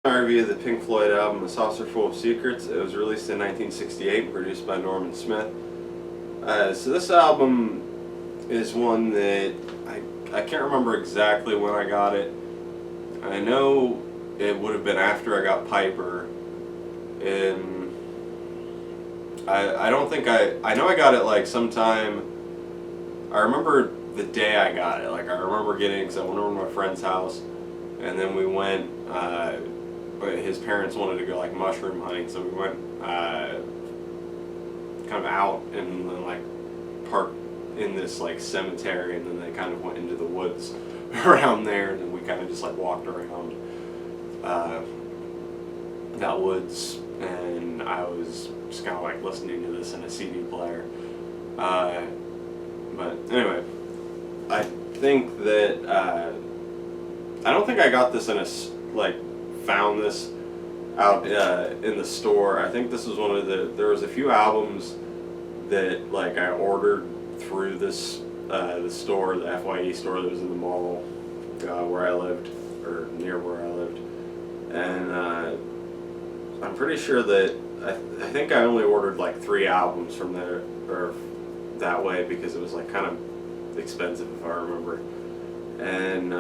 I reviewed the Pink Floyd album A Saucerful of Secrets. It was released in 1968 and produced by Norman Smith. So this album is one that I can't remember exactly when I got it. I know it would have been after I got Piper, and I don't think I know I got it like sometime. I remember the day I got it. Like I remember getting, because I went over to my friend's house, and then we went. His parents wanted to go like mushroom hunting, so we went kind of out and then like parked in this like cemetery, and then they kind of went into the woods around there, and then we kind of just like walked around that woods, and I was just kind of like listening to this in a CD player. But anyway, I think that I don't think I got this in a found this out in the store. I think this was one of there was a few albums that like I ordered through this the store, the FYE store that was in the mall where I lived, or near where I lived, and I'm pretty sure that I think I only ordered like 3 albums from there, or that way, because it was like kind of expensive if I remember, and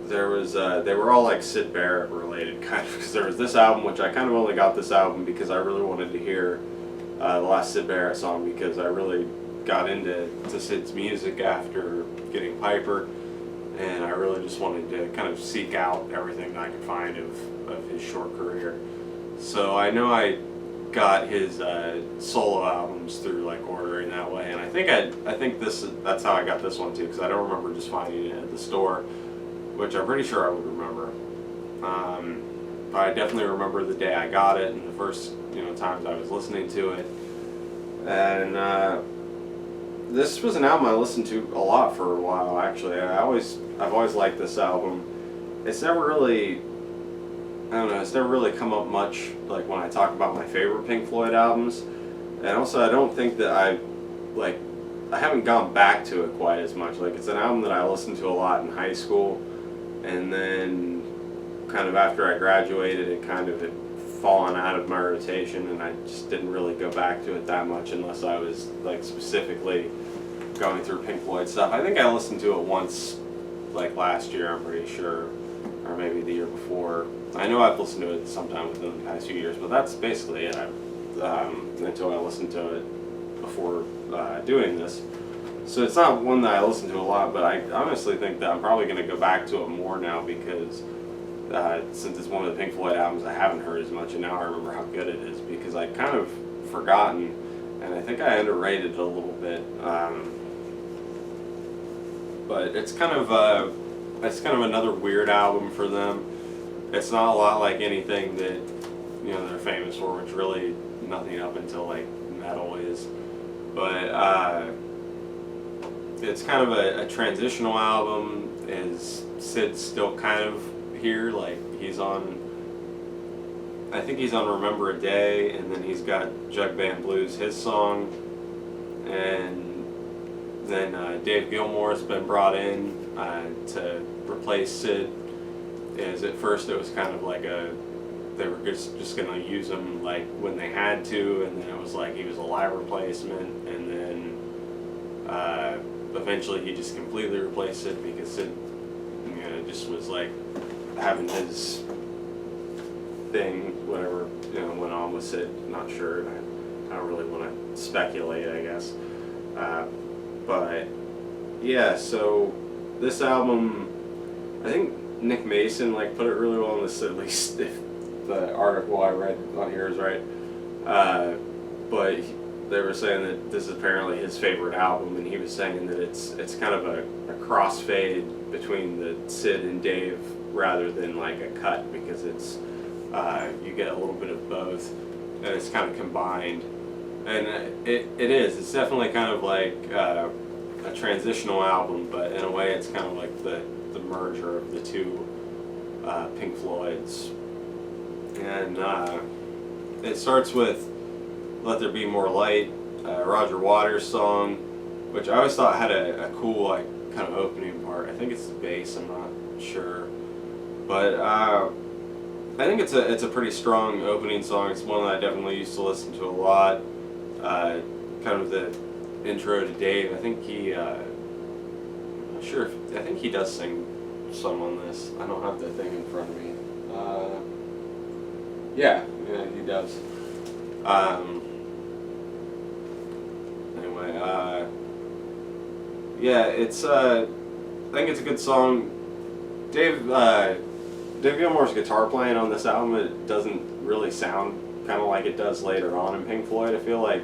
there was they were all like Syd Barrett related kind of, because there was this album, which I kind of only got this album because I really wanted to hear the last Syd Barrett song, because I really got into Syd's music after getting Piper, and I really just wanted to kind of seek out everything that I could find of his short career. So I know I got his solo albums through like ordering that way, and I think that's how I got this one too, because I don't remember just finding it at the store, which I'm pretty sure I would remember. But I definitely remember the day I got it and the first times I was listening to it. And this was an album I listened to a lot for a while. Actually, I've always liked this album. It's never really, I don't know, it's never really come up much like when I talk about my favorite Pink Floyd albums. And also, I don't think that I haven't gone back to it quite as much. Like, it's an album that I listened to a lot in high school, and then kind of after I graduated, it kind of had fallen out of my rotation, and I just didn't really go back to it that much unless I was like specifically going through Pink Floyd stuff. I think I listened to it once, like last year, I'm pretty sure, or maybe the year before. I know I've listened to it sometime within the past few years, but that's basically it. Until I listened to it before doing this. So it's not one that I listen to a lot, but I honestly think that I'm probably going to go back to it more now, because since it's one of the Pink Floyd albums I haven't heard as much, and now I remember how good it is, because I'd kind of forgotten, and I think I underrated it a little bit. But it's kind of another weird album for them. It's not a lot like anything that they're famous for, which really nothing up until like metal is. But it's kind of a transitional album. Is Syd's still kind of here? Like I think he's on Remember a Day, and then he's got Jug Band Blues, his song, and then Dave Gilmour's been brought in to replace Syd. As at first it was kind of like they were just going to use him like when they had to, and then it was like he was a live replacement, and then eventually he just completely replaced Syd, because Syd just was like having his thing, whatever went on with Syd. Not sure. I don't really want to speculate, I guess. But yeah, so this album, I think Nick Mason put it really well on this, at least if the article I read on here is right. But they were saying that this is apparently his favorite album, and he was saying that it's kind of a crossfade between the Syd and Dave rather than like a cut, because it's you get a little bit of both, and it's kind of combined. And it is. It's definitely kind of like a transitional album, but in a way it's kind of like the merger of the two Pink Floyds. And it starts with Let There Be More Light, Roger Waters' song, which I always thought had a cool kind of opening part. I think it's the bass, I'm not sure. But I think it's a pretty strong opening song. It's one that I definitely used to listen to a lot. Kind of the intro to Dave. I think he. I'm not sure. I think he does sing some on this. I don't have the thing in front of me. Yeah, he does. Anyway, yeah, it's. I think it's a good song. Dave Gilmour's guitar playing on this album, it doesn't really sound kind of like it does later on in Pink Floyd. I feel like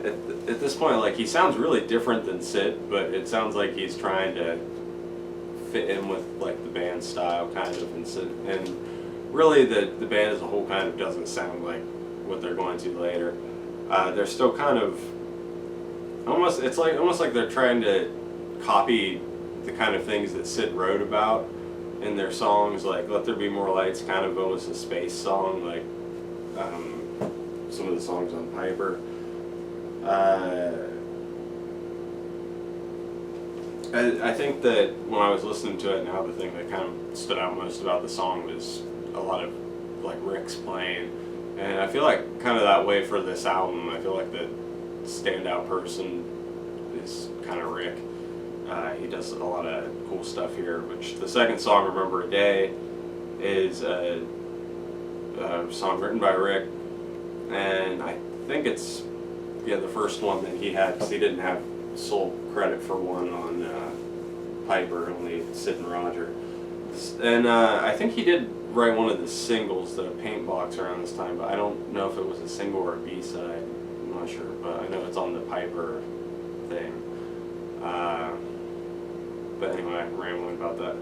at this point, like, he sounds really different than Sid, but it sounds like he's trying to fit in with like the band style kind of, and really the band as a whole kind of doesn't sound like what they're going to later. They're still kind of almost like they're trying to copy the kind of things that Sid wrote about in their songs, like Let There Be More Lights, kind of almost a space song, like some of the songs on Piper. I think that when I was listening to it now, the thing that kind of stood out most about the song was a lot of like Rick's playing, and I feel like kind of that way for this album. I feel like the standout person is kind of Rick. He does a lot of cool stuff here, which the second song, Remember a Day, is a song written by Rick, and I think it's the first one that he had, because he didn't have sole credit for one on Piper, only Sid and Roger. And I think he did write one of the singles, the Paint Box, around this time, but I don't know if it was a single or a B-side. I'm not sure, but I know it's on the Piper thing. But anyway, I'm rambling about that.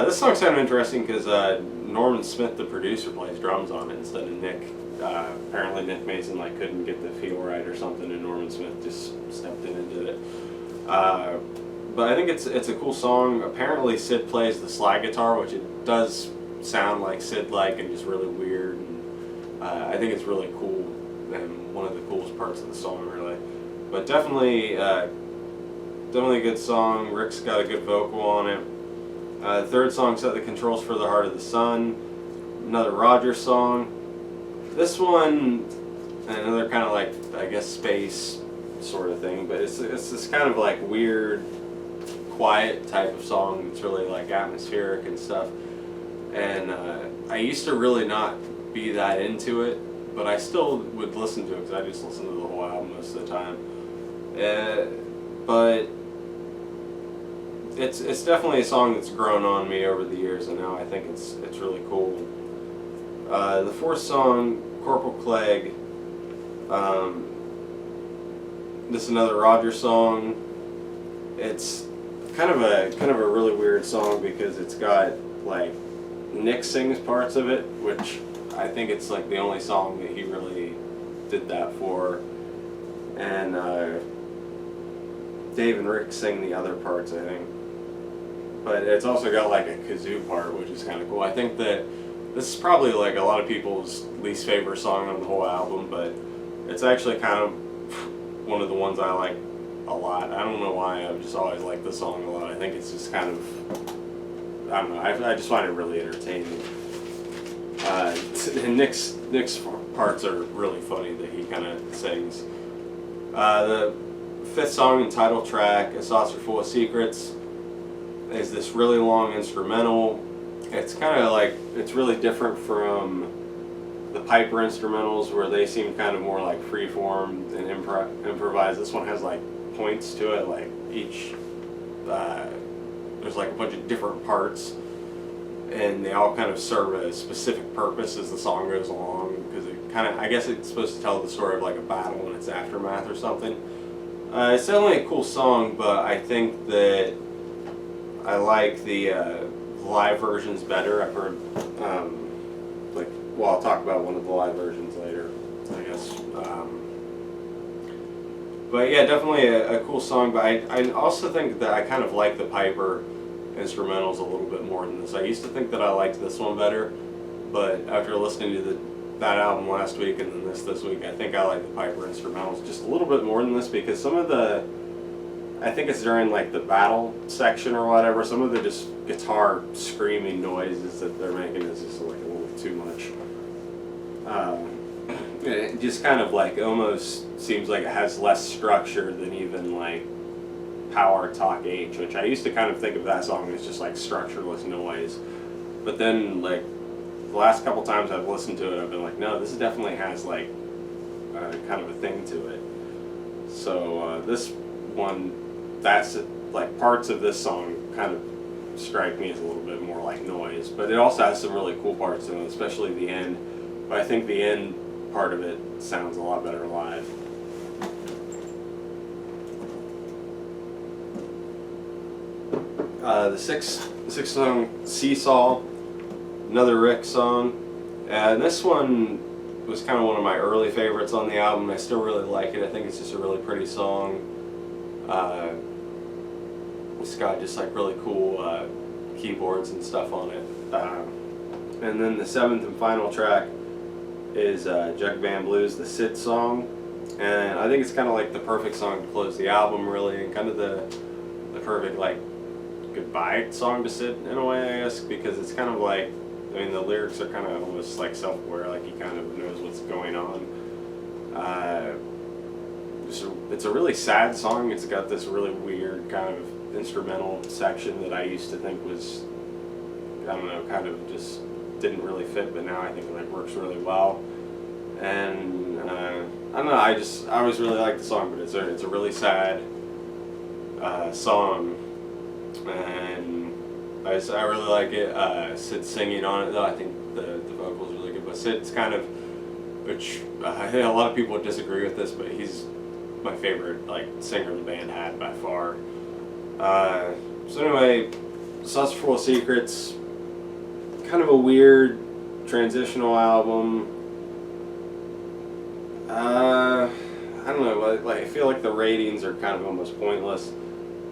This song's kind of interesting because Norman Smith, the producer, plays drums on it instead of Nick. Apparently Nick Mason couldn't get the feel right or something, and Norman Smith just stepped in and did it. But I think it's a cool song. Apparently Sid plays the slide guitar, which it does sound like Sid-like and just really weird. And I think it's really cool and one of the coolest parts of the song, really. But definitely a good song. Rick's got a good vocal on it. The third song, Set the Controls for the Heart of the Sun. Another Roger song. This one, another kind of like, I guess, space sort of thing, but it's this kind of like weird, quiet type of song. It's really like atmospheric and stuff. And I used to really not be that into it, but I still would listen to it because I just listen to the whole album most of the time. But it's definitely a song that's grown on me over the years, and now I think it's really cool. The fourth song, Corporal Clegg. This is another Roger song. It's kind of a really weird song because it's got like Nick sings parts of it, which I think it's like the only song that he really did that for, and Dave and Rick sing the other parts, I think. But it's also got like a kazoo part, which is kind of cool. I think that this is probably like a lot of people's least favorite song on the whole album, but it's actually kind of one of the ones I like a lot. I don't know why, I've just always liked the song a lot. I think it's just kind of, I don't know, I just find it really entertaining. And Nick's parts are really funny that he kind of sings. The fifth song and title track, A Saucerful of Secrets, is this really long instrumental. It's kind of like, it's really different from the Piper instrumentals where they seem kind of more like freeform and improvised. This one has like points to it, like each, there's like a bunch of different parts, and they all kind of serve a specific purpose as the song goes along, because it kind of, I guess it's supposed to tell the story of like a battle and its aftermath or something. It's definitely a cool song, but I think that I like the live versions better. I've heard, I'll talk about one of the live versions later, I guess. But yeah, definitely a cool song, but I also think that I kind of like the Piper instrumentals a little bit more than this. I used to think that I liked this one better, but after listening to that album last week and then this week, I think I like the Piper instrumentals just a little bit more than this, because some of the I think it's during like the battle section or whatever. Some of the just guitar screaming noises that they're making is just like a little too much. It just kind of like almost seems like it has less structure than even like Power Talk H, which I used to kind of think of that song as just like structureless noise. But then like the last couple times I've listened to it, I've been like, no, this definitely has like kind of a thing to it. So this one, that's like parts of this song kind of strike me as a little bit more like noise, but it also has some really cool parts in it, especially the end. But I think the end part of it sounds a lot better live. The sixth song, Seesaw, another Rick song, and this one was kind of one of my early favorites on the album. I still really like it. I think it's just a really pretty song. It's got just like really cool keyboards and stuff on it. And then the seventh and final track is Jug Band Blues, the Sid song, and I think it's kind of like the perfect song to close the album, really, and kind of the perfect like goodbye song to Sid in a way, I guess, because it's kind of like, I mean, the lyrics are kind of almost like self-aware, like he kind of knows what's going on. It's a really sad song. It's got this really weird kind of instrumental section that I used to think was, I don't know, kind of just didn't really fit, but now I think it like works really well. And I don't know, I always really like the song, but it's a really sad song, and I really like it. Sid singing on it though, I think the vocals are really good, but Sid's kind of, which a lot of people would disagree with this, but he's my favorite like singer the band had by far. So anyway, Saucerful of Secrets, kind of a weird transitional album. I don't know, like I feel like the ratings are kind of almost pointless.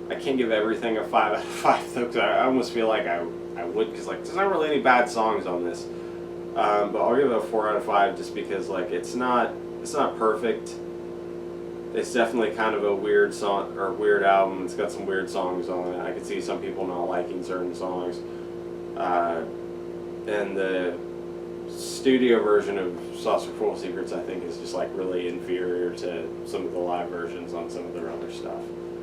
I can't give everything a 5 out of 5 though, because I almost feel like I would, because like there's not really any bad songs on this. But I'll give it a 4 out of 5 just because like it's not perfect. It's definitely kind of a weird song or weird album. It's got some weird songs on it. I could see some people not liking certain songs. And the studio version of Saucerful of Secrets, I think, is just like really inferior to some of the live versions on some of their other stuff.